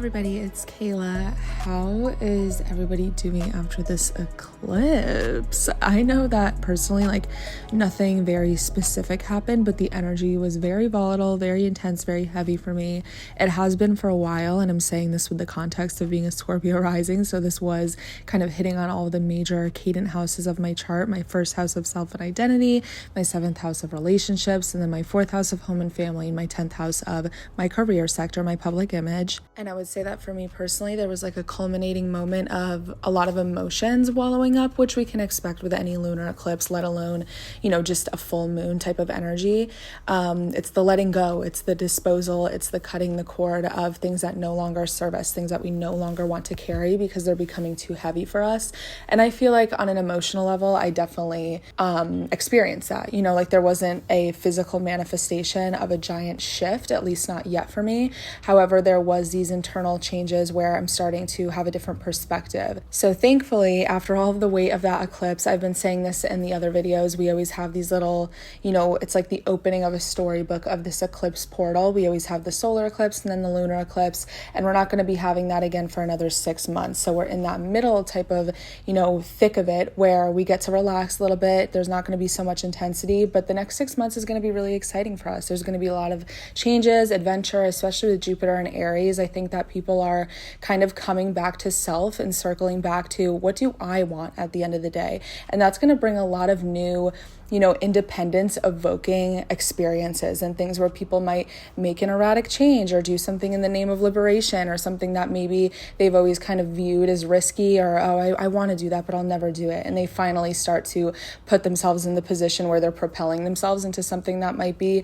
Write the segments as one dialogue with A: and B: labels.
A: everybody, it's Kayla. How is everybody doing after this eclipse? I know that personally, nothing very specific happened, but the energy was very volatile, very intense, very heavy for me. It has been for a while, and I'm saying this with the context of being a Scorpio rising, so this was kind of hitting on all the major cadent houses of my chart. My first house of self and identity, my 7th house of relationships, and then my 4th house of home and family, and my 10th house of my career sector, my public image. And I would say that for me personally, there was a culminating moment of a lot of emotions wallowing up, which we can expect with any lunar eclipse, let alone, just a full moon type of energy. It's the letting go, it's the disposal, it's the cutting the cord of things that no longer serve us, things that we no longer want to carry because they're becoming too heavy for us. And I feel like on an emotional level, I definitely experienced that. There wasn't a physical manifestation of a giant shift, at least not yet for me. However, there was these internal changes where I'm starting to have a different perspective. So thankfully, after all of the weight of that eclipse, I've been saying this in the other videos, we always have these little, it's like the opening of a storybook of this eclipse portal. We always have the solar eclipse and then the lunar eclipse, and we're not going to be having that again for another 6 months. So we're in that middle type of, thick of it where we get to relax a little bit. There's not going to be so much intensity, but the next 6 months is going to be really exciting for us. There's going to be a lot of changes, adventure, especially with Jupiter and Aries. I think that people are kind of coming back to self and circling back to what do I want at the end of the day? And that's going to bring a lot of new independence evoking experiences and things where people might make an erratic change or do something in the name of liberation or something that maybe they've always kind of viewed as risky or, I want to do that, but I'll never do it. And they finally start to put themselves in the position where they're propelling themselves into something that might be,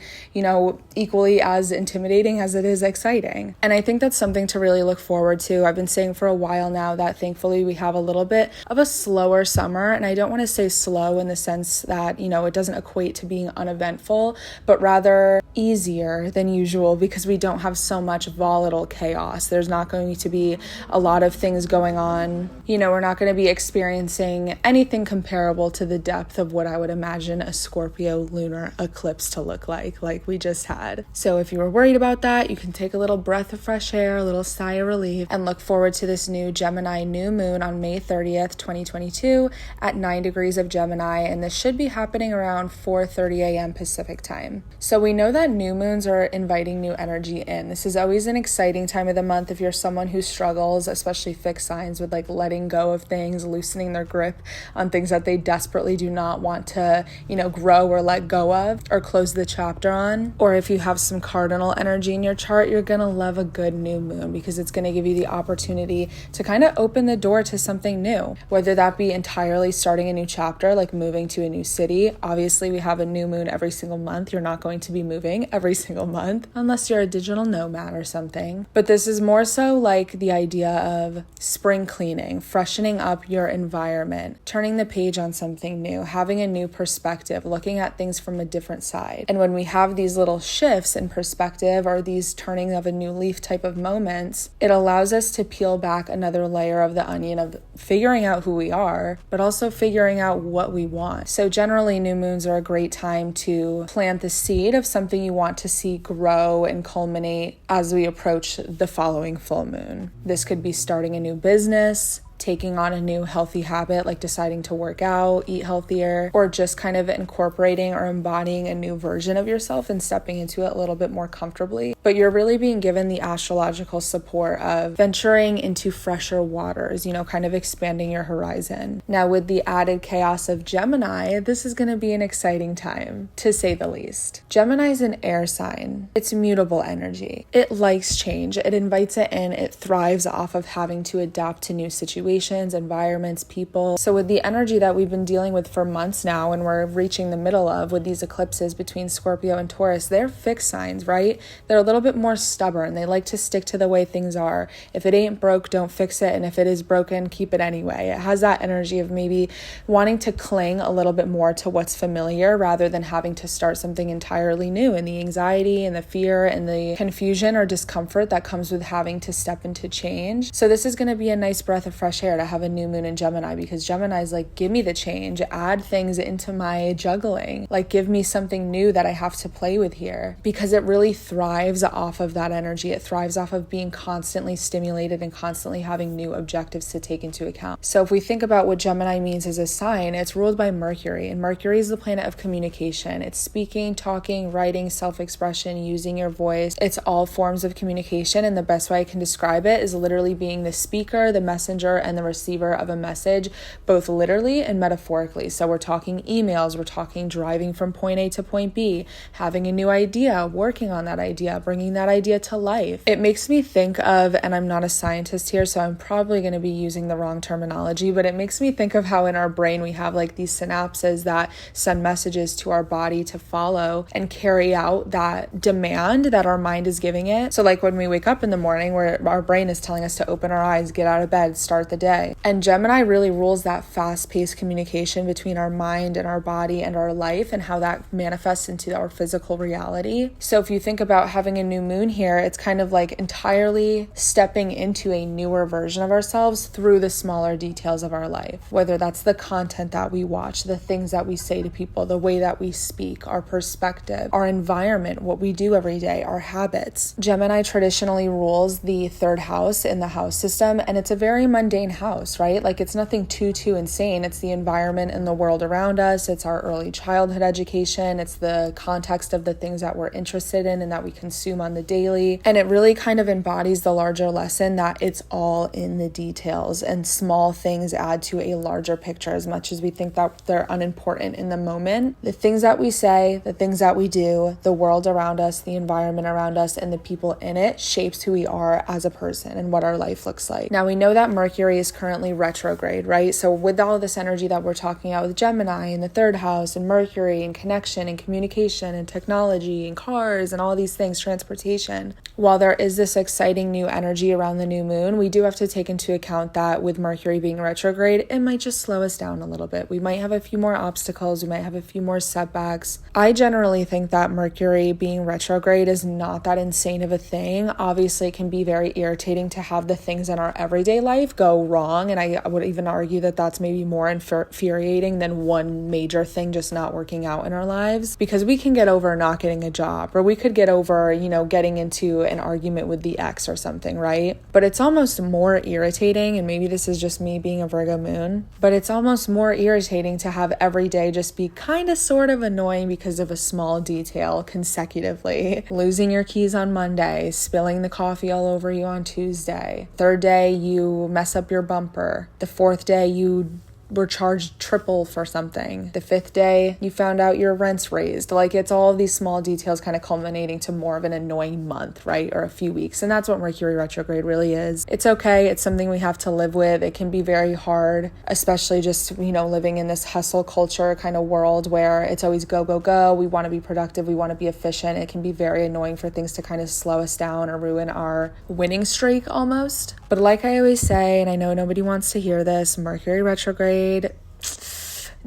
A: equally as intimidating as it is exciting. And I think that's something to really look forward to. I've been saying for a while now that thankfully we have a little bit of a slower summer. And I don't want to say slow in the sense that, it doesn't equate to being uneventful, but rather easier than usual because we don't have so much volatile chaos. There's not going to be a lot of things going on. We're not going to be experiencing anything comparable to the depth of what I would imagine a Scorpio lunar eclipse to look like we just had. So if you were worried about that, you can take a little breath of fresh air, a little sigh of relief, and look forward to this new Gemini new moon on May 30th, 2022 at 9 degrees of Gemini, and this should be happening around 4:30 a.m. Pacific time. So we know that new moons are inviting new energy in. This is always an exciting time of the month if you're someone who struggles, especially fixed signs, with letting go of things, loosening their grip on things that they desperately do not want to, grow or let go of or close the chapter on. Or if you have some cardinal energy in your chart, you're going to love a good new moon because it's going to give you the opportunity to kind of open the door to something new, whether that be entirely starting a new chapter, like moving to a new city. Obviously, we have a new moon every single month. You're not going to be moving every single month unless you're a digital nomad or something. But this is more so like the idea of spring cleaning, freshening up your environment, turning the page on something new, having a new perspective, looking at things from a different side. And when we have these little shifts in perspective or these turning of a new leaf type of moments, it allows us to peel back another layer of the onion of figuring out who we are, but also figuring out what we want. So generally, new moons are a great time to plant the seed of something you want to see grow and culminate as we approach the following full moon. This could be starting a new business, taking on a new healthy habit, like deciding to work out, eat healthier, or just kind of incorporating or embodying a new version of yourself and stepping into it a little bit more comfortably. But you're really being given the astrological support of venturing into fresher waters, kind of expanding your horizon. Now, with the added chaos of Gemini, this is going to be an exciting time, to say the least. Gemini is an air sign. It's mutable energy. It likes change. It invites it in. It thrives off of having to adapt to new situations, environments, people. So with the energy that we've been dealing with for months now, and we're reaching the middle of with these eclipses between Scorpio and Taurus, they're fixed signs, right? They're a little bit more stubborn. They like to stick to the way things are. If it ain't broke, don't fix it. And if it is broken, keep it anyway. It has that energy of maybe wanting to cling a little bit more to what's familiar rather than having to start something entirely new, and the anxiety and the fear and the confusion or discomfort that comes with having to step into change. So this is going to be a nice breath of fresh share to have a new moon in Gemini, because Gemini is like, give me the change, add things into my juggling, like give me something new that I have to play with here, because it really thrives off of that energy. It thrives off of being constantly stimulated and constantly having new objectives to take into account. So if we think about what Gemini means as a sign, it's ruled by Mercury, and Mercury is the planet of communication. It's speaking, talking, writing, self-expression, using your voice. It's all forms of communication, and the best way I can describe it is literally being the speaker, the messenger, and the receiver of a message, both literally and metaphorically. So we're talking emails, we're talking driving from point A to point B, having a new idea, working on that idea, bringing that idea to life. It makes me think of, and I'm not a scientist here, so I'm probably going to be using the wrong terminology, but it makes me think of how in our brain we have like these synapses that send messages to our body to follow and carry out that demand that our mind is giving it. So like when we wake up in the morning, where our brain is telling us to open our eyes, get out of bed, start the day. And Gemini really rules that fast-paced communication between our mind and our body and our life, and how that manifests into our physical reality. So if you think about having a new moon here, it's kind of like entirely stepping into a newer version of ourselves through the smaller details of our life, whether that's the content that we watch, the things that we say to people, the way that we speak, our perspective, our environment, what we do every day, our habits. Gemini traditionally rules the third house in the house system, and it's a very mundane house, right? Like it's nothing too insane. It's the environment and the world around us. It's our early childhood education. It's the context of the things that we're interested in and that we consume on the daily. And it really kind of embodies the larger lesson that it's all in the details, and small things add to a larger picture. As much as we think that they're unimportant in the moment, the things that we say, the things that we do, the world around us, the environment around us, and the people in it shapes who we are as a person and what our life looks like. Now we know that Mercury is currently retrograde, right? So with all of this energy that we're talking about with Gemini and the third house and Mercury and connection and communication and technology and cars and all these things, transportation, while there is this exciting new energy around the new moon, we do have to take into account that with Mercury being retrograde, it might just slow us down a little bit. We might have a few more obstacles. We might have a few more setbacks. I generally think that Mercury being retrograde is not that insane of a thing. Obviously, it can be very irritating to have the things in our everyday life go wrong, and I would even argue that that's maybe more infuriating than one major thing just not working out in our lives, because we can get over not getting a job, or we could get over, getting into an argument with the ex or something, right? But it's almost more irritating, and maybe this is just me being a Virgo moon, but it's almost more irritating to have every day just be kind of sort of annoying because of a small detail consecutively. Losing your keys on Monday, spilling the coffee all over you on Tuesday. Third day, you mess up your bumper. The fourth day, you were charged triple for something. The fifth day, you found out your rent's raised. Like, it's all of these small details kind of culminating to more of an annoying month, right? Or a few weeks. And that's what Mercury retrograde really is. It's okay. It's something we have to live with. It can be very hard, especially just, living in this hustle culture kind of world where it's always go, go, go. We want to be productive. We want to be efficient. It can be very annoying for things to kind of slow us down or ruin our winning streak almost. But like I always say, and I know nobody wants to hear this, Mercury retrograde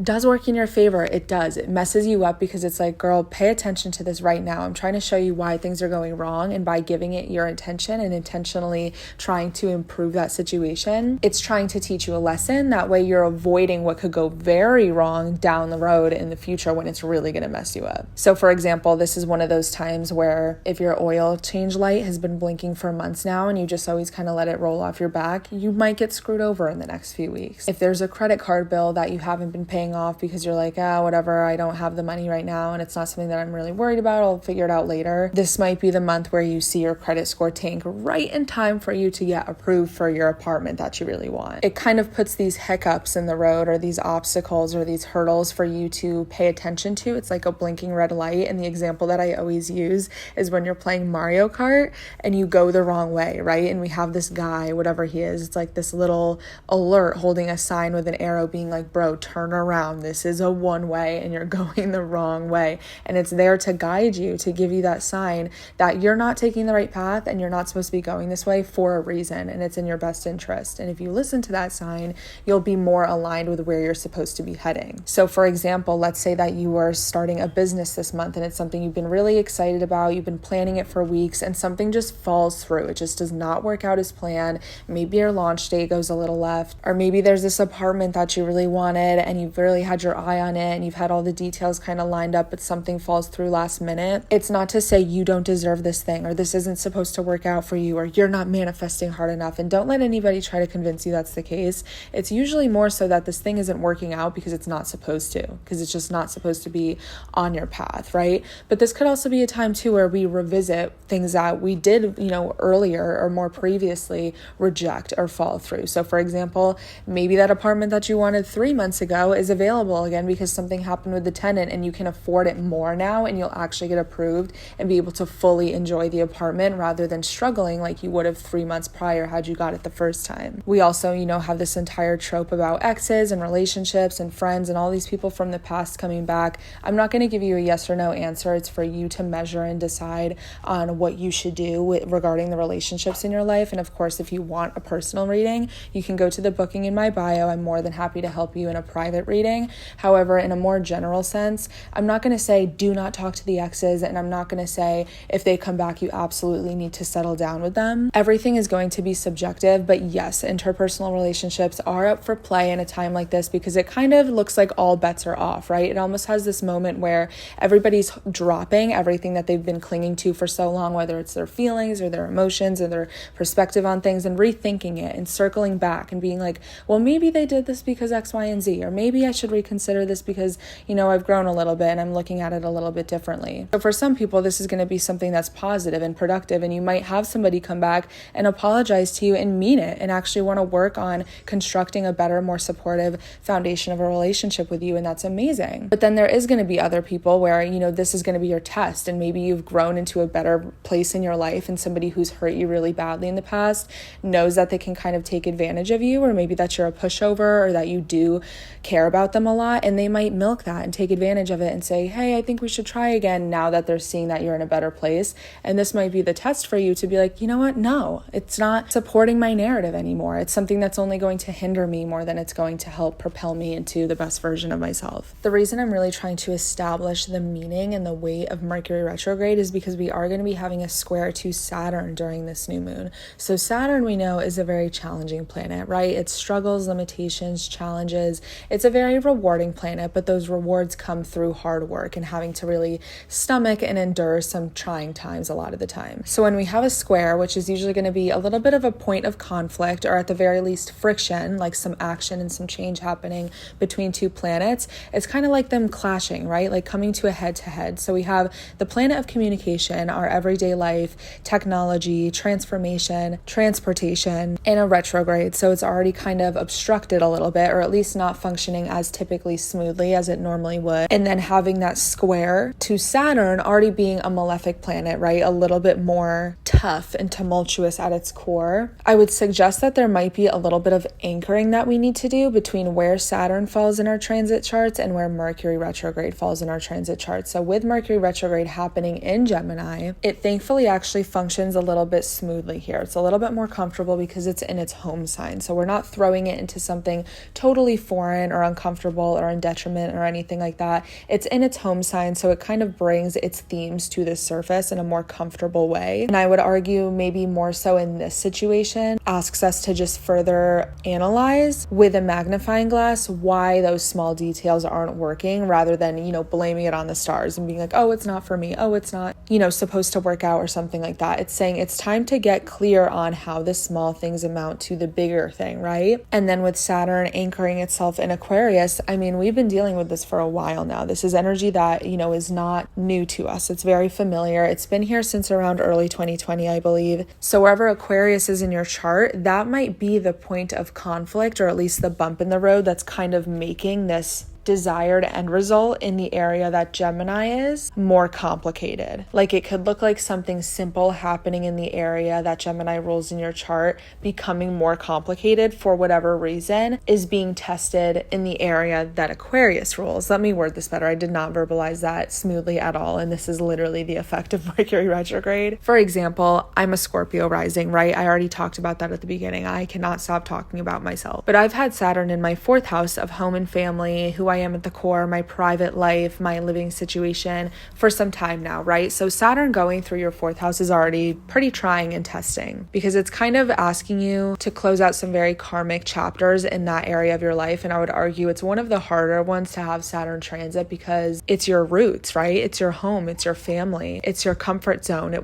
A: does work in your favor. It does. It messes you up because it's like, girl, pay attention to this right now. I'm trying to show you why things are going wrong, and by giving it your attention and intentionally trying to improve that situation, it's trying to teach you a lesson. That way you're avoiding what could go very wrong down the road in the future when it's really going to mess you up. So for example, this is one of those times where if your oil change light has been blinking for months now and you just always kind of let it roll off your back, you might get screwed over in the next few weeks. If there's a credit card bill that you haven't been paying off because you're like, whatever, I don't have the money right now and it's not something that I'm really worried about, I'll figure it out later. This might be the month where you see your credit score tank right in time for you to get approved for your apartment that you really want. It kind of puts these hiccups in the road or these obstacles or these hurdles for you to pay attention to. It's like a blinking red light. And the example that I always use is when you're playing Mario Kart and you go the wrong way, right? And we have this guy, whatever he is, it's like this little alert holding a sign with an arrow being like, bro, turn around. around. This is a one way and you're going the wrong way. And it's there to guide you, to give you that sign that you're not taking the right path and you're not supposed to be going this way for a reason, and it's in your best interest. And if you listen to that sign, you'll be more aligned with where you're supposed to be heading. So for example, let's say that you are starting a business this month and it's something you've been really excited about, you've been planning it for weeks, and something just falls through. It just does not work out as planned. Maybe your launch date goes a little left, or maybe there's this apartment that you really wanted and you've really had your eye on it and you've had all the details kind of lined up, but something falls through last minute. It's not to say you don't deserve this thing, or this isn't supposed to work out for you, or you're not manifesting hard enough. And don't let anybody try to convince you that's the case. It's usually more so that this thing isn't working out because it's not supposed to, because it's just not supposed to be on your path, right? But this could also be a time too where we revisit things that we did, earlier or more previously reject or fall through. So for example, maybe that apartment that you wanted 3 months ago is available again because something happened with the tenant and you can afford it more now, and you'll actually get approved and be able to fully enjoy the apartment rather than struggling like you would have 3 months prior had you got it the first time. We also, have this entire trope about exes and relationships and friends and all these people from the past coming back. I'm not going to give you a yes or no answer. It's for you to measure and decide on what you should do regarding the relationships in your life. And of course, if you want a personal reading, you can go to the booking in my bio. I'm more than happy to help you in a private reading. However, in a more general sense, I'm not going to say do not talk to the exes, and I'm not going to say if they come back, you absolutely need to settle down with them. Everything is going to be subjective, but yes, interpersonal relationships are up for play in a time like this because it kind of looks like all bets are off, right? It almost has this moment where everybody's dropping everything that they've been clinging to for so long, whether it's their feelings or their emotions or their perspective on things, and rethinking it and circling back and being like, well, maybe they did this because X, Y, and Z, or maybe I should reconsider this because, I've grown a little bit and I'm looking at it a little bit differently. So for some people, this is going to be something that's positive and productive, and you might have somebody come back and apologize to you and mean it and actually want to work on constructing a better, more supportive foundation of a relationship with you, and that's amazing. But then there is going to be other people where, this is going to be your test, and maybe you've grown into a better place in your life, and somebody who's hurt you really badly in the past knows that they can kind of take advantage of you, or maybe that you're a pushover or that you do care about them a lot, and they might milk that and take advantage of it and say, hey, I think we should try again, now that they're seeing that you're in a better place. And this might be the test for you to be like, you know what? No, it's not supporting my narrative anymore. It's something that's only going to hinder me more than it's going to help propel me into the best version of myself. The reason I'm really trying to establish the meaning and the weight of Mercury retrograde is because we are going to be having a square to Saturn during this new moon. So Saturn, we know, is a very challenging planet, right? It struggles, limitations, challenges. It's a very rewarding planet, but those rewards come through hard work and having to really stomach and endure some trying times a lot of the time. So when we have a square, which is usually going to be a little bit of a point of conflict, or at the very least friction, like some action and some change happening between two planets, it's kind of like them clashing, right? Like coming to a head-to-head. So we have the planet of communication, our everyday life, technology, transformation, transportation, in a retrograde. So it's already kind of obstructed a little bit, or at least not functioning as typically smoothly as it normally would. And then having that square to Saturn already being a malefic planet, right? A little bit more tough and tumultuous at its core. I would suggest that there might be a little bit of anchoring that we need to do between where Saturn falls in our transit charts and where Mercury retrograde falls in our transit charts. So with Mercury retrograde happening in Gemini, it thankfully actually functions a little bit smoothly here. It's a little bit more comfortable because it's in its home sign. So we're not throwing it into something totally foreign or uncomfortable or in detriment or anything like that. It's in its home sign, so it kind of brings its themes to the surface in a more comfortable way. And I would argue maybe more so in this situation, asks us to just further analyze with a magnifying glass why those small details aren't working, rather than, blaming it on the stars and being like, oh, it's not for me. Oh, it's not, supposed to work out or something like that. It's saying it's time to get clear on how the small things amount to the bigger thing, right? And then with Saturn anchoring itself in Aquarius, we've been dealing with this for a while now. This is energy that, is not new to us. It's very familiar. It's been here since around early 2020, I believe. So wherever Aquarius is in your chart, that might be the point of conflict, or at least the bump in the road that's kind of making this desired end result in the area that Gemini is more complicated. Like it could look like something simple happening in the area that Gemini rules in your chart becoming more complicated for whatever reason is being tested in the area that Aquarius rules. Let me word this better. I did not verbalize that smoothly at all, and this is literally the effect of Mercury retrograde. For example, I'm a Scorpio rising, right? I already talked about that at the beginning. I cannot stop talking about myself. But I've had Saturn in my 4th house of home and family, who I am at the core, my private life, my living situation for some time now, right? So Saturn going through your 4th house is already pretty trying and testing because it's kind of asking you to close out some very karmic chapters in that area of your life. And I would argue it's one of the harder ones to have Saturn transit because it's your roots, right? It's your home, it's your family, it's your comfort zone.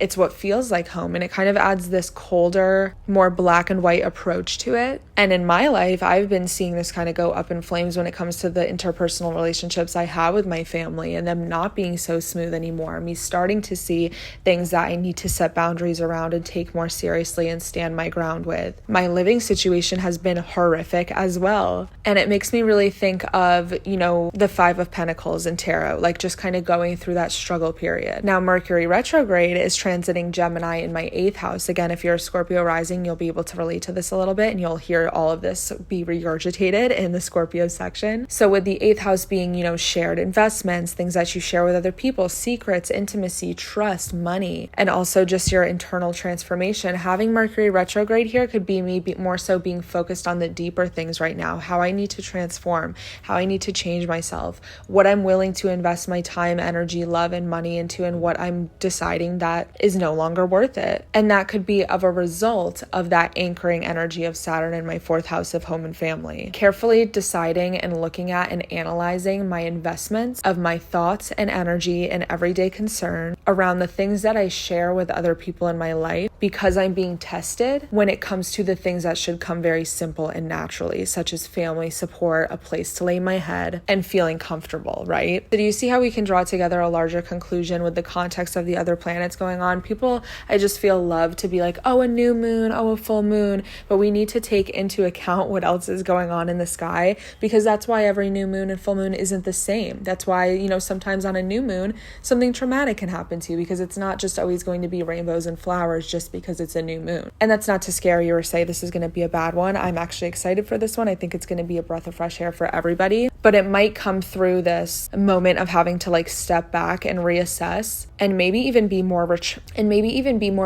A: It's what feels like home. And it kind of adds this colder, more black and white approach to it. And in my life, I've been seeing this kind of go up in flames when it comes to the interpersonal relationships I have with my family and them not being so smooth anymore. Me starting to see things that I need to set boundaries around and take more seriously and stand my ground with. My living situation has been horrific as well. And it makes me really think of, the 5 of Pentacles in tarot, like just kind of going through that struggle period. Now, Mercury retrograde is transiting Gemini in my 8th house. Again, if you're a Scorpio rising, you'll be able to relate to this a little bit and you'll hear all of this be regurgitated in the Scorpio section. So with the 8th house being, shared investments, things that you share with other people, secrets, intimacy, trust, money, and also just your internal transformation, having Mercury retrograde here could be me more so being focused on the deeper things right now, how I need to transform, how I need to change myself, what I'm willing to invest my time, energy, love, and money into, and what I'm deciding that is no longer worth it. And that could be of a result of that anchoring energy of Saturn in my 4th house of home and family. Carefully deciding and looking at and analyzing my investments of my thoughts and energy and everyday concern around the things that I share with other people in my life, because I'm being tested when it comes to the things that should come very simple and naturally, such as family support, a place to lay my head, and feeling comfortable, right? So do you see how we can draw together a larger conclusion with the context of the other planets going on? People, I just feel love to be like, oh, a new moon, oh, a full moon, but we need to take into account what else is going on in the sky, because that's why every new moon and full moon isn't the same. That's why, sometimes on a new moon, something traumatic can happen to you, because it's not just always going to be rainbows and flowers just because it's a new moon. And that's not to scare you or say this is going to be a bad one. I'm actually excited for this one. I think it's going to be a breath of fresh air for everybody, but it might come through this moment of having to step back and reassess and maybe even be more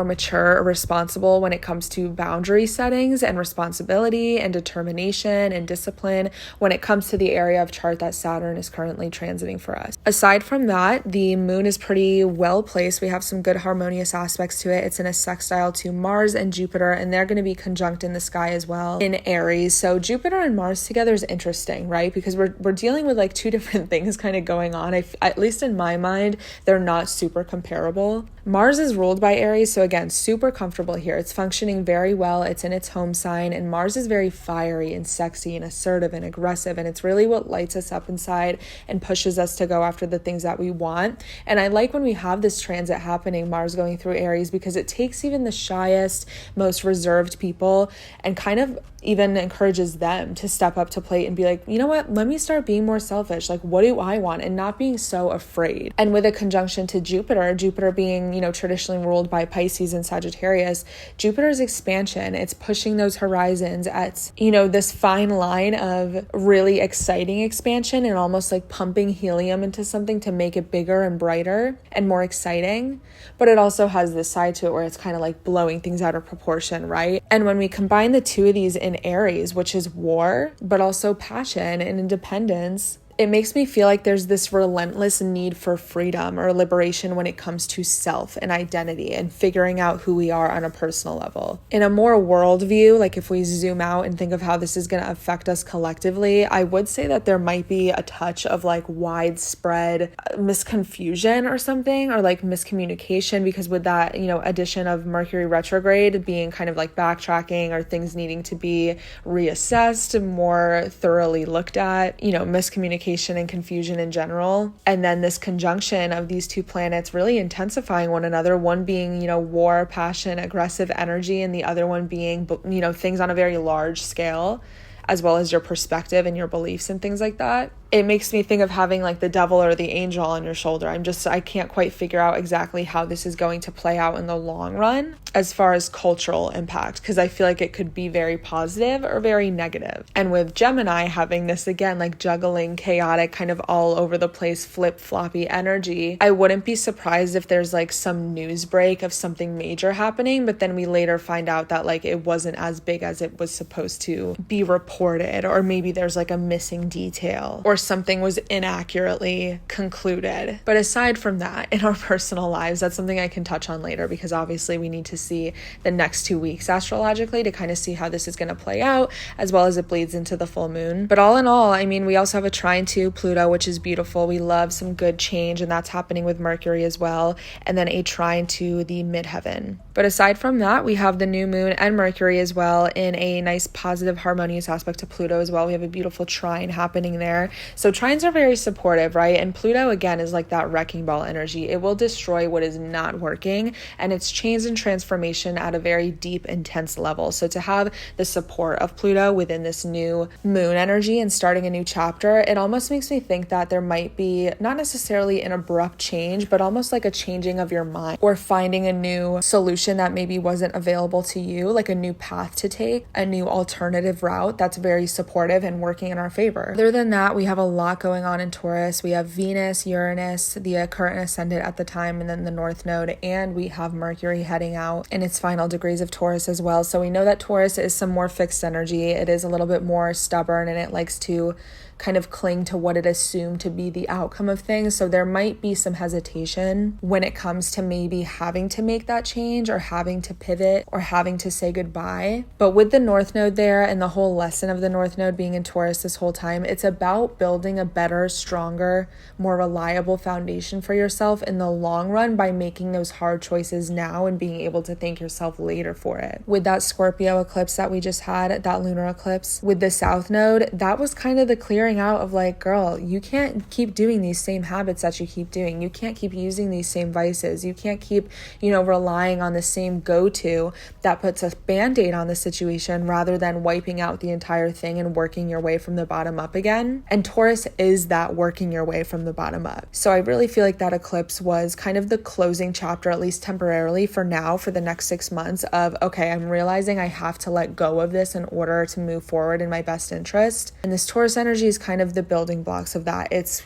A: mature or responsible when it comes to boundary settings and responsibility and determination and discipline when it comes to the area of chart that Saturn is currently transiting for us. Aside from that, the moon is pretty well placed. We have some good harmonious aspects to it. It's in a sextile to Mars and Jupiter, and they're going to be conjunct in the sky as well in Aries. So Jupiter and Mars together is interesting, right? Because we're dealing with 2 different things kind of going on. At least in my mind, they're not super comparable. Mars is ruled by Aries, so again, super comfortable here. It's functioning very well. It's in its home sign, and Mars is very fiery and sexy and assertive and aggressive, and it's really what lights us up inside and pushes us to go after the things that we want. And I like when we have this transit happening, Mars going through Aries, because it takes even the shyest, most reserved people and kind of even encourages them to step up to plate and be like, you know what, let me start being more selfish. What do I want? And not being so afraid. And with a conjunction to Jupiter being, traditionally ruled by Pisces and Sagittarius, Jupiter's expansion, it's pushing those horizons at, this fine line of really exciting expansion and almost pumping helium into something to make it bigger and brighter and more exciting. But it also has this side to it where it's kind of blowing things out of proportion, right? And when we combine the two of these in Aries, which is war, but also passion and independence, it makes me feel like there's this relentless need for freedom or liberation when it comes to self and identity and figuring out who we are on a personal level. In a more world view, if we zoom out and think of how this is going to affect us collectively, I would say that there might be a touch of widespread misconfusion or something, or miscommunication, because with that, addition of Mercury retrograde being kind of backtracking or things needing to be reassessed, more thoroughly looked at, miscommunication and confusion in general. And then this conjunction of these 2 planets really intensifying one another, one being, war, passion, aggressive energy, and the other one being, things on a very large scale, as well as your perspective and your beliefs and things like that. it makes me think of having like the devil or the angel on your shoulder. I can't quite figure out exactly how this is going to play out in the long run as far as cultural impact, because I feel like it could be very positive or very negative. And with Gemini having this again, like juggling, chaotic, kind of all over the place, flip-floppy energy, I wouldn't be surprised if there's like some news break of something major happening, but then we later find out that like it wasn't as big as it was supposed to be reported, or maybe there's like a missing detail or something was inaccurately concluded. But aside from that, in our personal lives, that's something I can touch on later, because obviously we need to see the next 2 weeks astrologically to kind of see how this is going to play out, as well as it bleeds into the full moon. But all in all, I mean, we also have a trine to Pluto, which is beautiful. We love some good change, and that's happening with Mercury as well, and then a trine to the midheaven. But aside from that, we have the new moon and Mercury as well in a nice positive harmonious aspect to Pluto as well. We have a beautiful trine happening there. So trines are very supportive, right? And Pluto again is like that wrecking ball energy. It will destroy what is not working, and it's change and transformation at a very deep, intense level. So to have the support of Pluto within this new moon energy and starting a new chapter, it almost makes me think that there might be not necessarily an abrupt change, but almost like a changing of your mind, or finding a new solution that maybe wasn't available to you, like a new path to take, a new alternative route that's very supportive and working in our favor. Other than that, we have a lot going on in Taurus. We have Venus, Uranus, the current ascendant at the time, and then the North Node, and we have Mercury heading out in its final degrees of Taurus as well. So we know that Taurus is some more fixed energy. It is a little bit more stubborn, and it likes to kind of cling to what it assumed to be the outcome of things. So there might be some hesitation when it comes to maybe having to make that change, or having to pivot, or having to say goodbye. But with the North Node there, and the whole lesson of the North Node being in Taurus this whole time, it's about building a better, stronger, more reliable foundation for yourself in the long run by making those hard choices now and being able to thank yourself later for it. With that Scorpio eclipse that we just had, that lunar eclipse with the South Node, that was kind of the clearing out of like, girl, you can't keep doing these same habits that you keep doing. You can't keep using these same vices. You can't keep, relying on the same go-to that puts a band-aid on the situation rather than wiping out the entire thing and working your way from the bottom up again. And Taurus is that working your way from the bottom up. So I really feel like that eclipse was kind of the closing chapter, at least temporarily for now, for the next 6 months of, okay, I'm realizing I have to let go of this in order to move forward in my best interest. And this Taurus energy is kind of the building blocks of that. It's,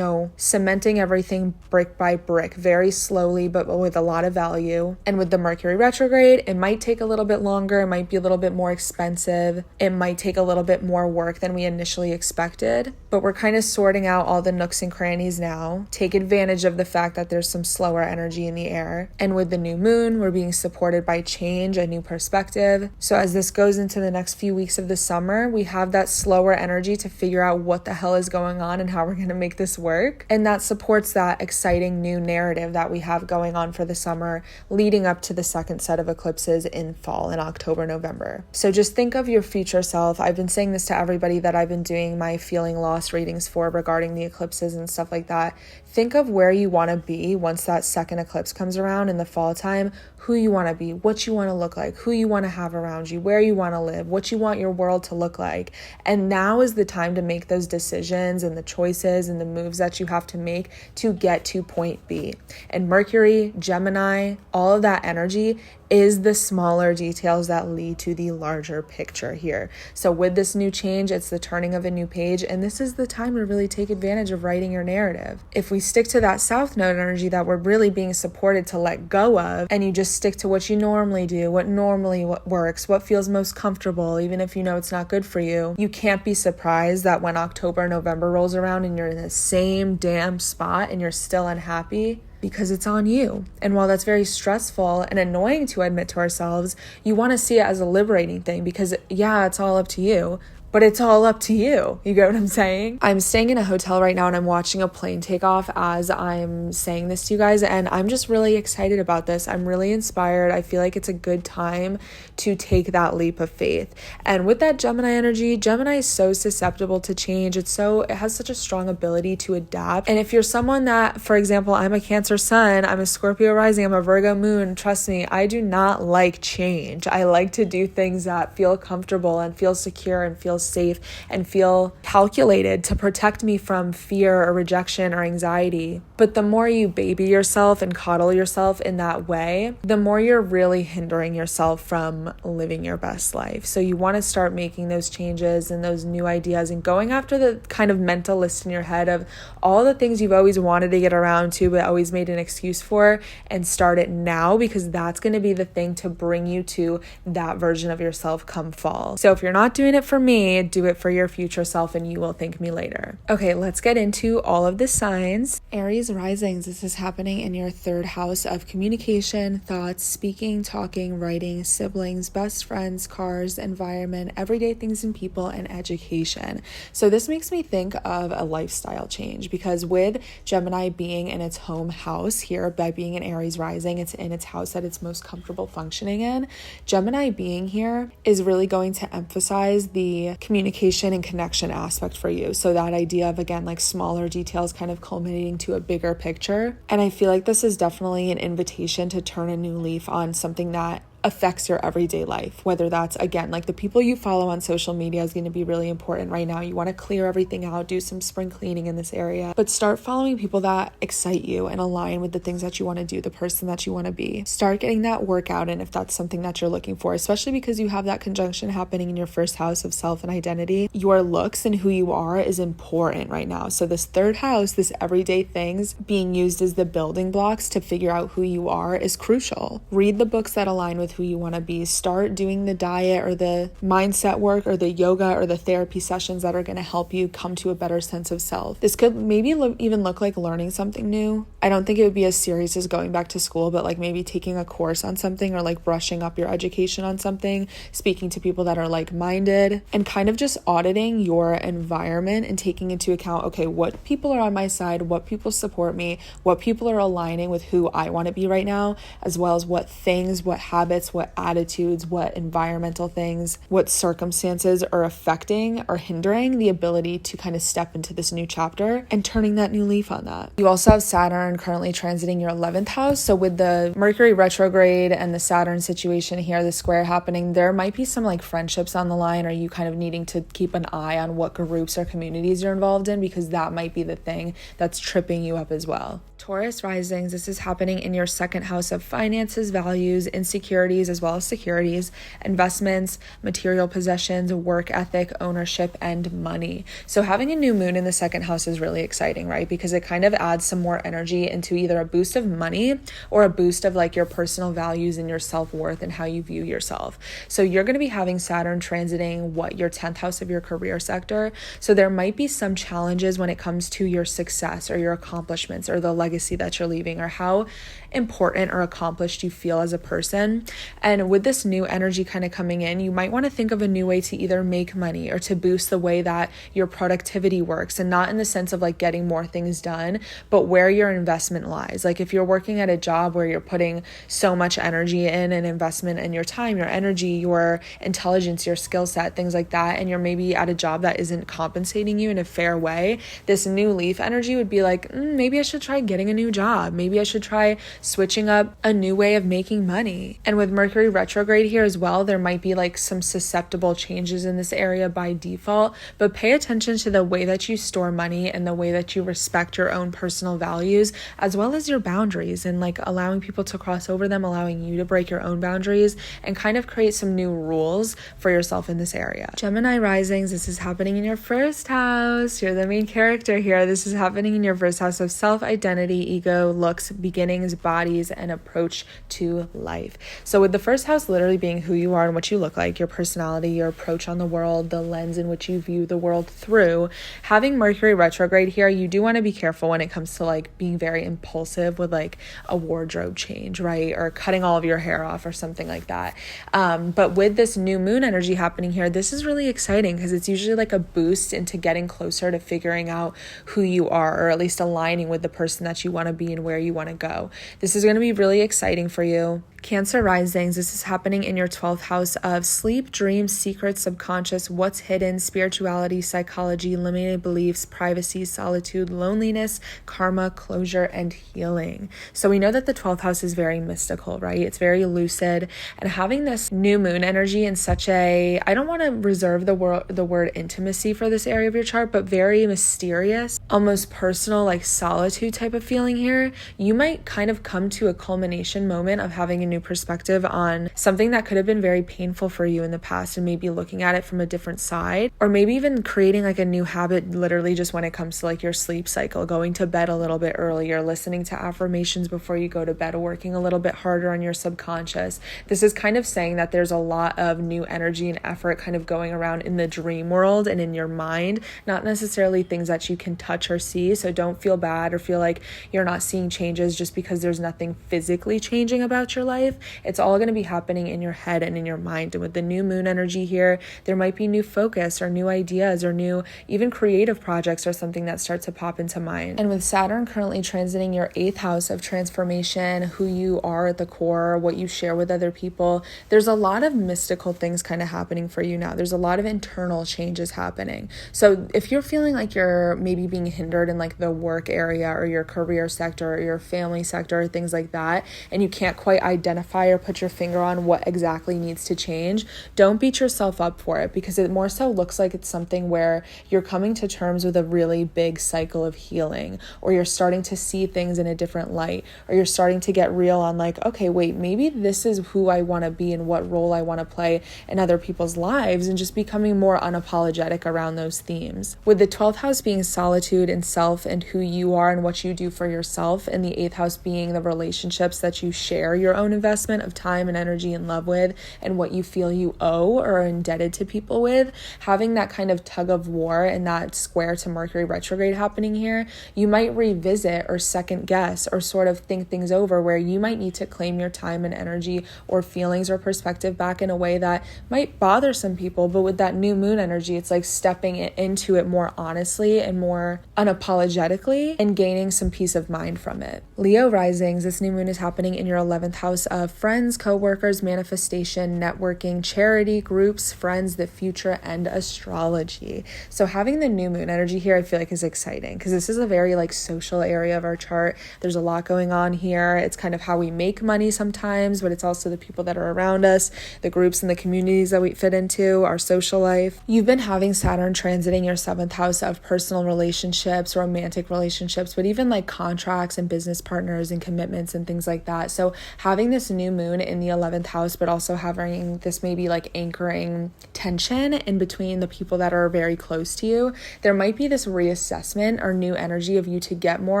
A: cementing everything brick by brick, very slowly, but with a lot of value. And with the Mercury retrograde, it might take a little bit longer. It might be a little bit more expensive. It might take a little bit more work than we initially expected, but we're kind of sorting out all the nooks and crannies now. Take advantage of the fact that there's some slower energy in the air. And with the new moon, we're being supported by change, a new perspective. So as this goes into the next few weeks of the summer, we have that slower energy to figure out what the hell is going on and how we're going to make this work. And that supports that exciting new narrative that we have going on for the summer, leading up to the second set of eclipses in fall in October, November. So just think of your future self. I've been saying this to everybody that I've been doing my feeling lost readings for regarding the eclipses and stuff like that. Think of where you want to be once that second eclipse comes around in the fall time, who you want to be, what you want to look like, who you want to have around you, where you want to live, what you want your world to look like. And now is the time to make those decisions and the choices and the moves that you have to make to get to point B. And Mercury, Gemini, all of that energy is the smaller details that lead to the larger picture here. So with this new change, it's the turning of a new page, and this is the time to really take advantage of writing your narrative. If we stick to that South Node energy that we're really being supported to let go of, and you just stick to what you normally do, what normally works, what feels most comfortable, even if you know it's not good for you, you can't be surprised that when October, November rolls around and you're in the same damn spot and you're still unhappy, because it's on you. And while that's very stressful and annoying to admit to ourselves, you want to see it as a liberating thing, because yeah, it's all up to you, but it's all up to you. You get what I'm saying? I'm staying in a hotel right now and I'm watching a plane take off as I'm saying this to you guys, and I'm just really excited about this. I'm really inspired. I feel like it's a good time to take that leap of faith. And with that Gemini energy, Gemini is so susceptible to change. It has such a strong ability to adapt. And if you're someone that, for example, I'm a Cancer sun, I'm a Scorpio rising, I'm a Virgo moon, trust me, I do not like change. I like to do things that feel comfortable and feel secure and feel safe and feel calculated to protect me from fear or rejection or anxiety. But the more you baby yourself and coddle yourself in that way, the more you're really hindering yourself from living your best life. So you want to start making those changes and those new ideas and going after the kind of mental list in your head of all the things you've always wanted to get around to but always made an excuse for, and start it now, because that's going to be the thing to bring you to that version of yourself come fall. So if you're not doing it for me, do it for your future self and you will thank me later. Okay, let's get into all of the signs. Aries risings, this is happening in your third house of communication, thoughts, speaking, talking, writing, siblings, best friends, cars, environment, everyday things and people, and education. So this makes me think of a lifestyle change, because with Gemini being in its home house here, by being an Aries rising, it's in its house that it's most comfortable functioning in. Gemini being here is really going to emphasize the communication and connection aspect for you. So that idea of, again, like smaller details kind of culminating to a bigger picture. And I feel like this is definitely an invitation to turn a new leaf on something that affects your everyday life, whether that's, again, like the people you follow on social media is going to be really important right now. You want to clear everything out, do some spring cleaning in this area, but start following people that excite you and align with the things that you want to do, the person that you want to be. Start getting that workout in if that's something that you're looking for, especially because you have that conjunction happening in your first house of self and identity. Your looks and who you are is important right now. So this third house, this everyday things being used as the building blocks to figure out who you are, is crucial. Read the books that align with who you want to be. Start doing the diet or the mindset work or the yoga or the therapy sessions that are going to help you come to a better sense of self. This could maybe even look like learning something new. I don't think it would be as serious as going back to school, but like maybe taking a course on something, or like brushing up your education on something, speaking to people that are like-minded, and kind of just auditing your environment and taking into account, okay, what people are on my side, what people support me, what people are aligning with who I want to be right now, as well as what things, what habits, what attitudes, what environmental things, what circumstances are affecting or hindering the ability to kind of step into this new chapter and turning that new leaf on that. You also have Saturn currently transiting your 11th house. So with the Mercury retrograde and the Saturn situation here, the square happening, there might be some like friendships on the line, or you kind of needing to keep an eye on what groups or communities you're involved in, because that might be the thing that's tripping you up as well. Taurus risings, this is happening in your second house of finances, values, insecurities, as well as securities, investments, material possessions, work ethic, ownership, and money. So having a new moon in the second house is really exciting, right? Because it kind of adds some more energy into either a boost of money or a boost of like your personal values and your self-worth and how you view yourself. So you're going to be having Saturn transiting your 10th house of your career sector. So there might be some challenges when it comes to your success or your accomplishments or the legacy that you're leaving, or how important or accomplished you feel as a person. And with this new energy kind of coming in, you might want to think of a new way to either make money or to boost the way that your productivity works, and not in the sense of like getting more things done, but where your investment lies. Like if you're working at a job where you're putting so much energy in and investment in your time, your energy, your intelligence, your skill set, things like that, and you're maybe at a job that isn't compensating you in a fair way, this new leaf energy would be like, maybe I should try getting a new job. Maybe I should try switching up a new way of making money. And with Mercury retrograde here as well, there might be like some susceptible changes in this area by default, but pay attention to the way that you store money and the way that you respect your own personal values, as well as your boundaries, and like allowing people to cross over them, allowing you to break your own boundaries, and kind of create some new rules for yourself in this area. Gemini risings, this is happening in your first house. You're the main character here. This is happening in your first house of self-identity, ego, looks, beginnings, bodies, and approach to life. So with the first house literally being who you are and what you look like, your personality, your approach on the world, the lens in which you view the world through, having Mercury retrograde here, you do want to be careful when it comes to like being very impulsive with like a wardrobe change, right? Or cutting all of your hair off or something like that. But with this new moon energy happening here, this is really exciting because it's usually like a boost into getting closer to figuring out who you are, or at least aligning with the person that you want to be and where you want to go. This is going to be really exciting for you. Cancer risings, this is happening in your 12th house of sleep, dreams, secrets, subconscious, what's hidden, spirituality, psychology, limited beliefs, privacy, solitude, loneliness, karma, closure, and healing. So we know that the 12th house is very mystical, right? It's very lucid, and having this new moon energy in such a, I don't want to reserve the word intimacy for this area of your chart, but very mysterious, almost personal, like solitude type of feeling here. You might kind of come to a culmination moment of having a new perspective on something that could have been very painful for you in the past, and maybe looking at it from a different side, or maybe even creating like a new habit literally just when it comes to like your sleep cycle, going to bed a little bit earlier, listening to affirmations before you go to bed, working a little bit harder on your subconscious. This is kind of saying that there's a lot of new energy and effort kind of going around in the dream world and in your mind, not necessarily things that you can touch or see. So don't feel bad or feel like you're not seeing changes just because there's nothing physically changing about your life. It's all going to be happening in your head and in your mind. And with the new moon energy here, there might be new focus or new ideas or new even creative projects or something that starts to pop into mind. And with Saturn currently transiting your 8th house of transformation, who you are at the core, what you share with other people, there's a lot of mystical things kind of happening for you now. There's a lot of internal changes happening. So if you're feeling like you're maybe being hindered in like the work area or your career sector or your family sector or things like that, and you can't quite identify or put your finger on what exactly needs to change, don't beat yourself up for it, because it more so looks like it's something where you're coming to terms with a really big cycle of healing, or you're starting to see things in a different light, or you're starting to get real on like, okay, wait, maybe this is who I want to be and what role I want to play in other people's lives, and just becoming more unapologetic around those themes. With the 12th house being solitude and self and who you are and what you do for yourself, and the 8th house being the relationships that you share your own investment of time and energy and love with, and what you feel you owe or are indebted to people with, having that kind of tug of war and that square to Mercury retrograde happening here, you might revisit or second guess or sort of think things over, where you might need to claim your time and energy or feelings or perspective back in a way that might bother some people. But with that new moon energy, it's like stepping into it more honestly and more unapologetically and gaining some peace of mind from it. Leo risings, this new moon is happening in your 11th house of friends, co-workers, manifestation, networking, charity, groups, friends, the future, and astrology. So having the new moon energy here, I feel like is exciting, because this is a very like social area of our chart. There's a lot going on here. It's kind of how we make money sometimes, but it's also the people that are around us, the groups and the communities that we fit into, our social life. You've been having Saturn transiting your 7th house of personal relationships, romantic relationships, but even like contracts and business partners and commitments and things like that. So having this new moon in the 11th house, but also having this maybe like anchoring tension in between the people that are very close to you, there might be this reassessment or new energy of you to get more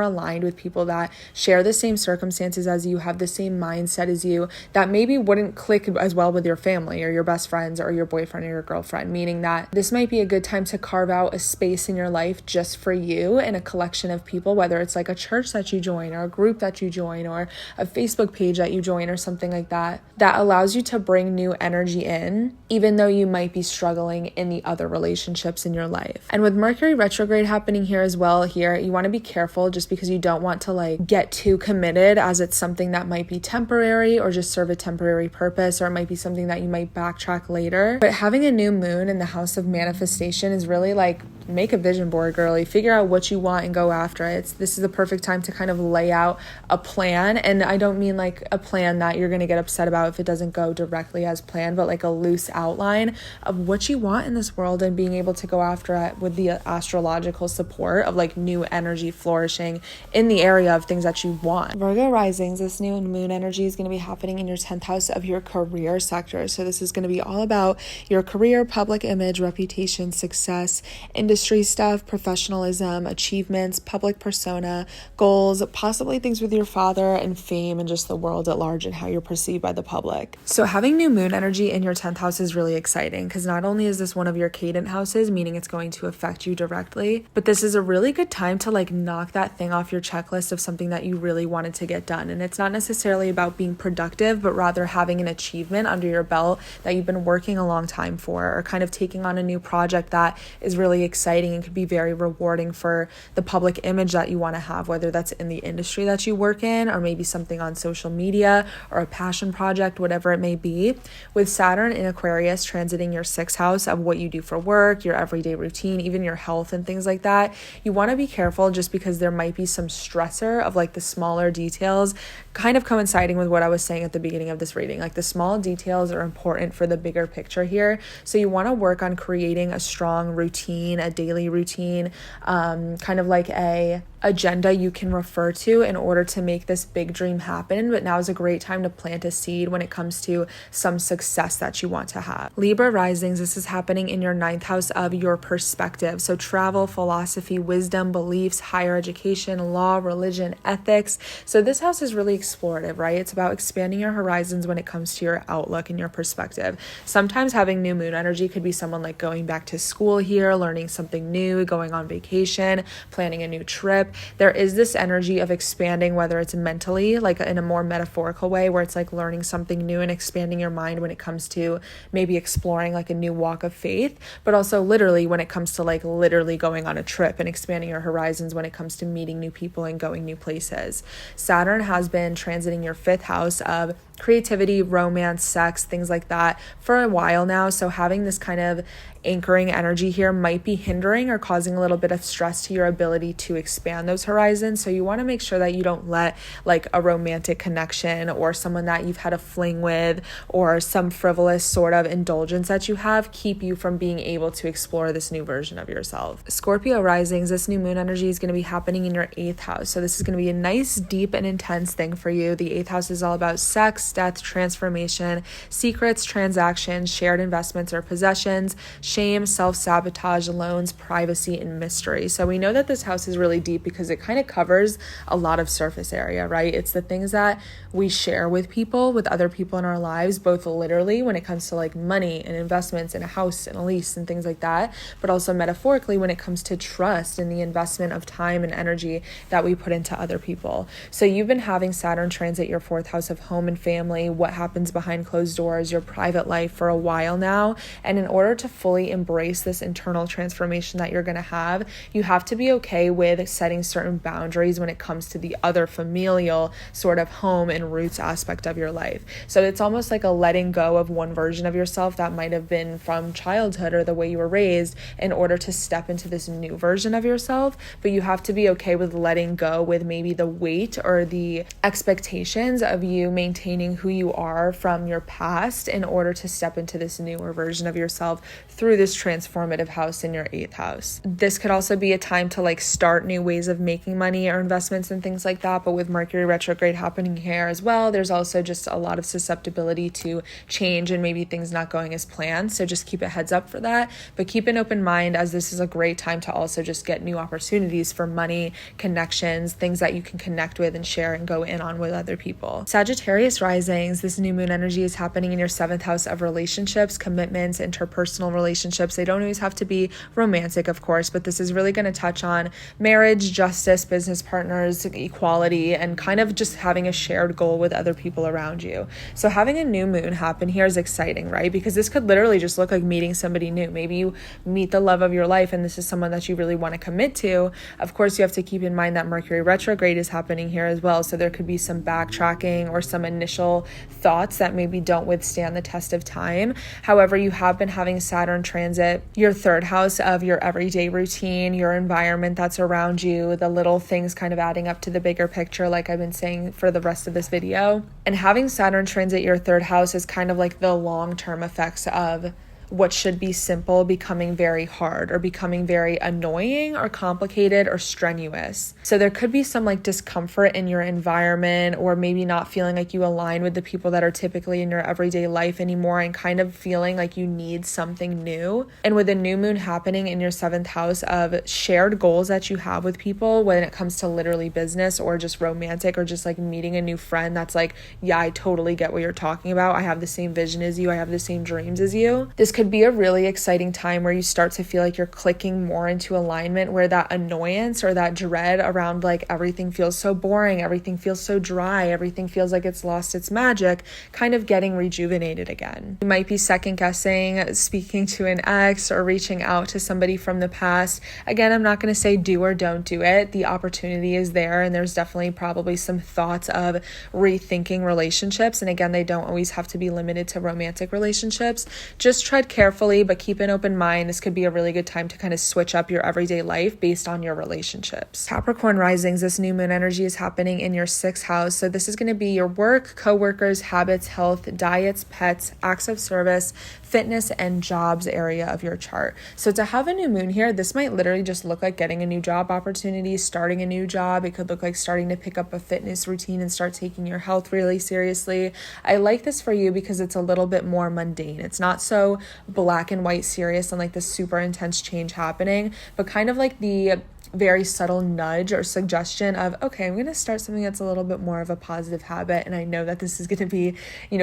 A: aligned with people that share the same circumstances as you, have the same mindset as you, that maybe wouldn't click as well with your family or your best friends or your boyfriend or your girlfriend, meaning that this might be a good time to carve out a space in your life just for you and a collection of people, whether it's like a church that you join or a group that you join or a Facebook page that you join or something like that, that allows you to bring new energy in, even though you might be struggling in the other relationships in your life. And with Mercury retrograde happening here as well, here, you want to be careful, just because you don't want to like get too committed, as it's something that might be temporary or just serve a temporary purpose, or it might be something that you might backtrack later. But having a new moon in the house of manifestation is really like, make a vision board, girly. Figure out what you want and go after it. This is the perfect time to kind of lay out a plan. And I don't mean like a plan that you're going to get upset about if it doesn't go directly as planned, but like a loose outline of what you want in this world, and being able to go after it with the astrological support of like new energy flourishing in the area of things that you want. Virgo risings, this new moon energy is going to be happening in your 10th house of your career sector. So this is going to be all about your career, public image, reputation, success, industry stuff, professionalism, achievements, public persona, goals, possibly things with your father, and fame, and just the world at large and how you're perceived by the public. So having new moon energy in your 10th house is really exciting, because not only is this one of your cadent houses, meaning it's going to affect you directly, but this is a really good time to like knock that thing off your checklist of something that you really wanted to get done. And it's not necessarily about being productive, but rather having an achievement under your belt that you've been working a long time for, or kind of taking on a new project that is really exciting and could be very rewarding for the public image that you want to have, whether that's in the industry that you work in, or maybe something on social media, or a passion project, whatever it may be. With Saturn in Aquarius transiting your 6th house of what you do for work, your everyday routine, even your health and things like that, you want to be careful just because there might be some stressor of like the smaller details, kind of coinciding with what I was saying at the beginning of this reading. Like the small details are important for the bigger picture here. So you want to work on creating a strong routine, a daily routine, kind of like a agenda you can refer to in order to make this big dream happen. But now is a great time to plant a seed when it comes to some success that you want to have. Libra risings, this is happening in your 9th house of your perspective. So travel, philosophy, wisdom, beliefs, higher education, law, religion, ethics. So this house is really explorative, right? It's about expanding your horizons when it comes to your outlook and your perspective. Sometimes having new moon energy could be someone like going back to school here, learning something new, going on vacation, planning a new trip. There is this energy of expanding, whether it's mentally, like in a more metaphorical way, where it's like learning something new and expanding your mind when it comes to maybe exploring like a new walk of faith, but also literally when it comes to like literally going on a trip and expanding your horizons when it comes to meeting new people and going new places. Saturn has been transiting your 5th house of creativity, romance, sex, things like that for a while now. So having this kind of anchoring energy here might be hindering or causing a little bit of stress to your ability to expand those horizons. So you want to make sure that you don't let like a romantic connection or someone that you've had a fling with or some frivolous sort of indulgence that you have keep you from being able to explore this new version of yourself. Scorpio risings, this new moon energy is going to be happening in your 8th house. So this is going to be a nice, deep, and intense thing for you. The 8th house is all about sex, death, transformation, secrets, transactions, shared investments or possessions, shame, self-sabotage, loans, privacy, and mystery. So we know that this house is really deep because it kind of covers a lot of surface area, right? It's the things that we share with people, with other people in our lives, both literally when it comes to like money and investments and a house and a lease and things like that, but also metaphorically when it comes to trust and the investment of time and energy that we put into other people. So you've been having Saturn transit your 4th house of home and family, what happens behind closed doors, your private life for a while now. And in order to fully embrace this internal transformation that you're going to have, you have to be okay with setting certain boundaries when it comes to the other familial sort of home and roots aspect of your life. So it's almost like a letting go of one version of yourself that might have been from childhood or the way you were raised in order to step into this new version of yourself. But you have to be okay with letting go with maybe the weight or the expectations of you maintaining who you are from your past in order to step into this newer version of yourself through this transformative house in your 8th house. This could also be a time to like start new ways of making money or investments and things like that. But with Mercury retrograde happening here as well, there's also just a lot of susceptibility to change and maybe things not going as planned. So just keep a heads up for that. But keep an open mind, as this is a great time to also just get new opportunities for money, connections, things that you can connect with and share and go in on with other people. Sagittarius risings, this new moon energy is happening in your 7th house of relationships, commitments, interpersonal relationships. They don't always have to be romantic, of course, but this is really going to touch on marriage, justice, business partners, equality, and kind of just having a shared goal with other people around you. So having a new moon happen here is exciting, right? Because this could literally just look like meeting somebody new. Maybe you meet the love of your life and this is someone that you really want to commit to. Of course, you have to keep in mind that Mercury retrograde is happening here as well. So there could be some backtracking or some initial thoughts that maybe don't withstand the test of time. However, you have been having Saturn transit your 3rd house of your everyday routine, your environment that's around you, the little things kind of adding up to the bigger picture, like I've been saying for the rest of this video. And having Saturn transit your 3rd house is kind of like the long-term effects of what should be simple becoming very hard or becoming very annoying or complicated or strenuous. So there could be some like discomfort in your environment, or maybe not feeling like you align with the people that are typically in your everyday life anymore and kind of feeling like you need something new. And with a new moon happening in your 7th house of shared goals that you have with people when it comes to literally business or just romantic or just like meeting a new friend that's like, yeah, I totally get what you're talking about. I have the same vision as you. I have the same dreams as you. This could could be a really exciting time where you start to feel like you're clicking more into alignment, where that annoyance or that dread around like everything feels so boring, everything feels so dry, everything feels like it's lost its magic, kind of getting rejuvenated again. You might be second guessing speaking to an ex or reaching out to somebody from the past. Again, I'm not going to say do or don't do it. The opportunity is there, and there's definitely probably some thoughts of rethinking relationships. And again, they don't always have to be limited to romantic relationships. Just tread carefully, but keep an open mind. This could be a really good time to kind of switch up your everyday life based on your relationships. Capricorn risings, this new moon energy is happening in your 6th house. So this is going to be your work, coworkers, habits, health, diets, pets, acts of service, fitness, and jobs area of your chart. So to have a new moon here, this might literally just look like getting a new job opportunity, starting a new job. It could look like starting to pick up a fitness routine and start taking your health really seriously. I like this for you because it's a little bit more mundane. It's not so black and white serious and like this super intense change happening, but kind of like the very subtle nudge or suggestion of, okay, I'm going to start something that's a little bit more of a positive habit. And I know that this is going to be,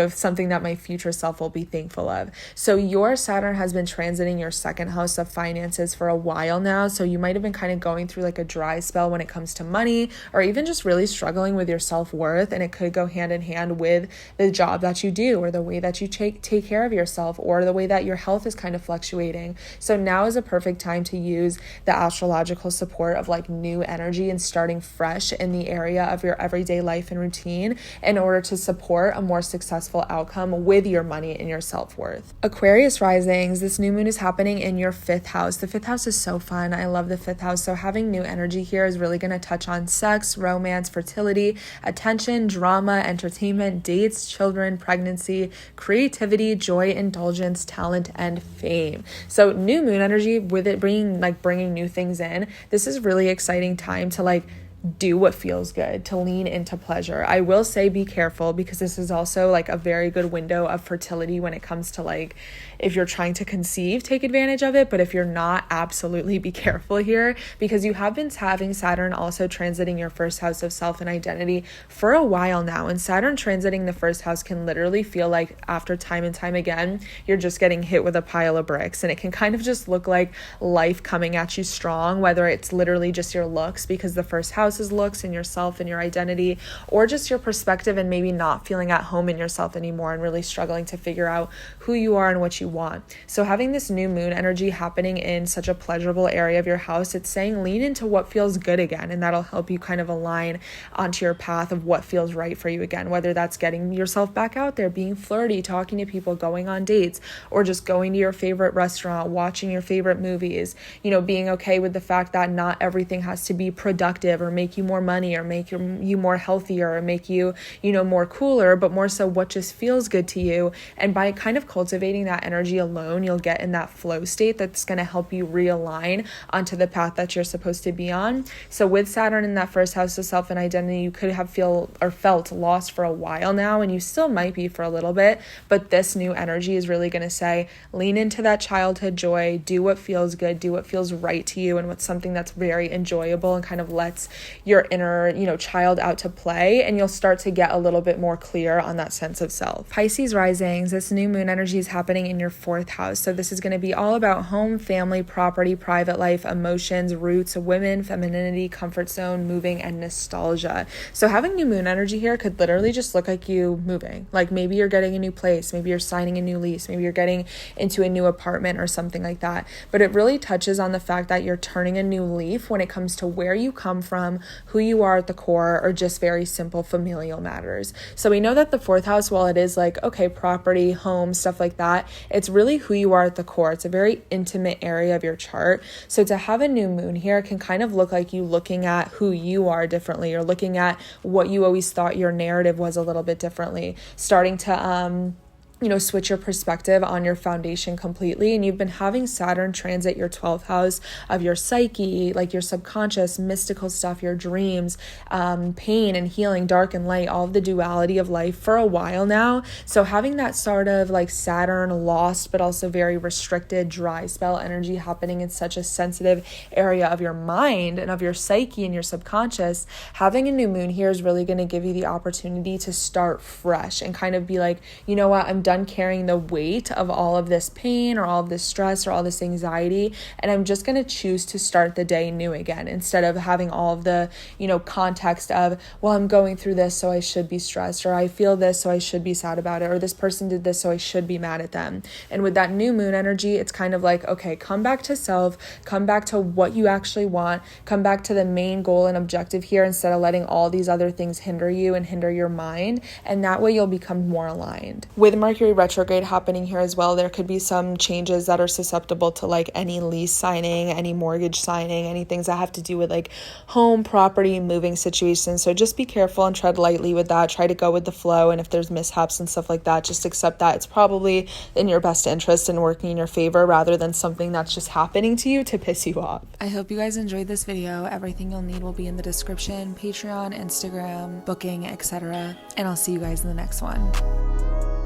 A: something that my future self will be thankful of. So your Saturn has been transiting your 2nd house of finances for a while now. So you might have been kind of going through like a dry spell when it comes to money, or even just really struggling with your self-worth. And it could go hand in hand with the job that you do, or the way that you take care of yourself, or the way that your health is kind of fluctuating. So now is a perfect time to use the astrological support of like new energy and starting fresh in the area of your everyday life and routine in order to support a more successful outcome with your money and your self-worth. Aquarius risings, this new moon is happening in your 5th house. The 5th house is so fun. I love the 5th house. So having new energy here is really going to touch on sex, romance, fertility, attention, drama, entertainment, dates, children, pregnancy, creativity, joy, indulgence, talent, and fame. So new moon energy, with it bringing new things in, this is really exciting time to do what feels good, to lean into pleasure. I will say be careful, because this is also like a very good window of fertility when it comes to if you're trying to conceive, take advantage of it. But if you're not, absolutely be careful here, because you have been having Saturn also transiting your 1st house of self and identity for a while now. And Saturn transiting the 1st house can literally feel like, after time and time again, you're just getting hit with a pile of bricks. And it can kind of just look like life coming at you strong, whether it's literally just your looks, because the 1st house is looks and yourself and your identity, or just your perspective and maybe not feeling at home in yourself anymore and really struggling to figure out who you are and what you want. So having this new moon energy happening in such a pleasurable area of your house, it's saying lean into what feels good again, and that'll help you kind of align onto your path of what feels right for you again, whether that's getting yourself back out there, being flirty, talking to people, going on dates, or just going to your favorite restaurant, watching your favorite movies, being okay with the fact that not everything has to be productive or make you more money or make you more healthier or make you, more cooler, but more so what just feels good to you. And by kind of cultivating that energy alone, you'll get in that flow state that's going to help you realign onto the path that you're supposed to be on. So with Saturn in that 1st house of self and identity, you could have felt lost for a while now, and you still might be for a little bit, but this new energy is really going to say, lean into that childhood joy, do what feels good, do what feels right to you, and what's something that's very enjoyable and kind of lets your inner, child out to play, and you'll start to get a little bit more clear on that sense of self. Pisces risings, this new moon energy is happening in your 4th house. So this is going to be all about home, family, property, private life, emotions, roots, women, femininity, comfort zone, moving, and nostalgia. So having new moon energy here could literally just look like you moving. Like maybe you're getting a new place, maybe you're signing a new lease, maybe you're getting into a new apartment or something like that. But it really touches on the fact that you're turning a new leaf when it comes to where you come from, who you are at the core, or just very simple familial matters. So we know that the 4th house, while it is property, home, stuff like that, it's really who you are at the core. It's a very intimate area of your chart. So to have a new moon here can kind of look like you looking at who you are differently, or looking at what you always thought your narrative was a little bit differently, starting to switch your perspective on your foundation completely. And you've been having Saturn transit your 12th house of your psyche, like your subconscious, mystical stuff, your dreams, pain and healing, dark and light, all of the duality of life for a while now. So having that sort of Saturn lost, but also very restricted, dry spell energy happening in such a sensitive area of your mind and of your psyche and your subconscious, having a new moon here is really going to give you the opportunity to start fresh and kind of be like, you know what, I'm done carrying the weight of all of this pain or all of this stress or all this anxiety, and I'm just going to choose to start the day new again, instead of having all of the, context of, well, I'm going through this, so I should be stressed, or I feel this, so I should be sad about it, or this person did this, so I should be mad at them. And with that new moon energy, it's kind of like, okay, come back to self, come back to what you actually want, come back to the main goal and objective here, instead of letting all these other things hinder you and hinder your mind. And that way you'll become more aligned. With Mercury retrograde happening here as well, there could be some changes that are susceptible to like any lease signing, any mortgage signing, any things that have to do with like home, property, moving situations. So just be careful and tread lightly with that. Try to go with the flow. And if there's mishaps and stuff like that, just accept that it's probably in your best interest and working in your favor, rather than something that's just happening to you to piss you off. I hope you guys enjoyed this video. Everything you'll need will be in the description: Patreon, Instagram, booking, etc. And I'll see you guys in the next one.